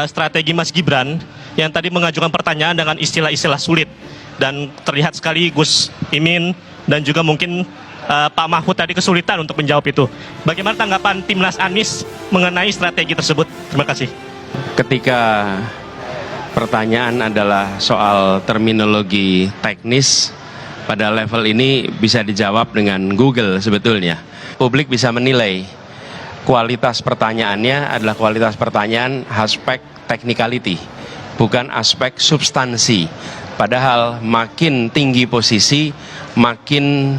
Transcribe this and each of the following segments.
strategi Mas Gibran yang tadi mengajukan pertanyaan dengan istilah-istilah sulit. Dan terlihat sekali Gus Imin dan juga mungkin Pak Mahfud tadi kesulitan untuk menjawab itu. Bagaimana tanggapan Timnas Anies mengenai strategi tersebut? Terima kasih. Ketika pertanyaan adalah soal terminologi teknis, pada level ini bisa dijawab dengan Google sebetulnya. Publik bisa menilai kualitas pertanyaannya adalah kualitas pertanyaan aspek technicality, bukan aspek substansi. Padahal makin tinggi posisi, makin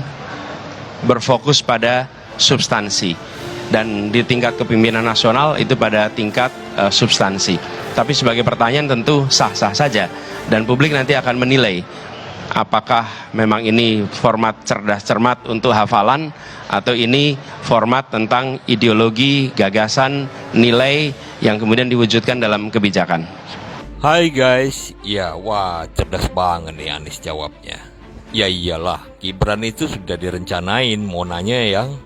berfokus pada substansi. Dan di tingkat kepemimpinan nasional itu pada tingkat substansi. Tapi sebagai pertanyaan tentu sah-sah saja. Dan publik nanti akan menilai apakah memang ini format cerdas cermat untuk hafalan, atau ini format tentang ideologi, gagasan, nilai yang kemudian diwujudkan dalam kebijakan. Hai guys, ya wah cerdas banget nih Anies jawabnya. Ya iyalah, Gibran itu sudah direncanain mau nanya yang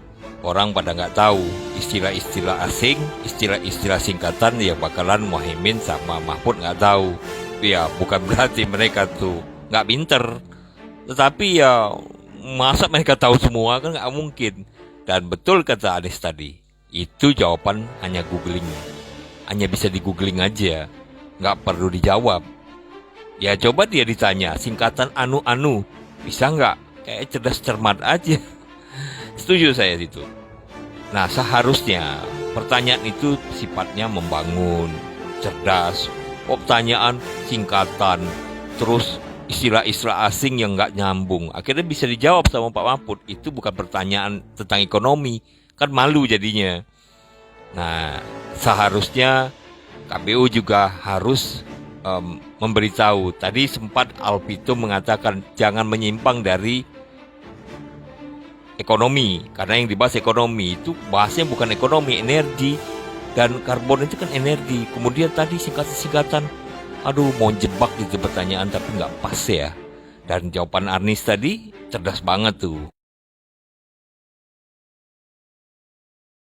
orang pada nggak tahu. Istilah-istilah asing, istilah-istilah singkatan yang bakalan Muhaimin sama Mahfud nggak tahu. Ya bukan berarti mereka tuh nggak pinter, tetapi ya masa mereka tahu semua kan nggak mungkin. Dan betul kata Anies tadi, itu jawaban hanya googling, hanya bisa di googling aja, nggak perlu dijawab. Ya coba dia ditanya singkatan anu-anu, bisa nggak? Kayak cerdas cermat aja. Setuju saya itu. Nah seharusnya pertanyaan itu sifatnya membangun, cerdas. Pertanyaan singkatan, terus istilah-istilah asing yang nggak nyambung, akhirnya bisa dijawab sama Pak Mahfud. Itu bukan pertanyaan tentang ekonomi, kan malu jadinya. Nah seharusnya KPU juga harus memberitahu. Tadi sempat Alvito mengatakan jangan menyimpang dari ekonomi, karena yang dibahas ekonomi itu bahasnya bukan ekonomi, energi, dan karbon itu kan energi. Kemudian tadi singkatan-singkatan, aduh mau jebak gitu pertanyaan tapi nggak pas ya. Dan jawaban Anies tadi cerdas banget tuh.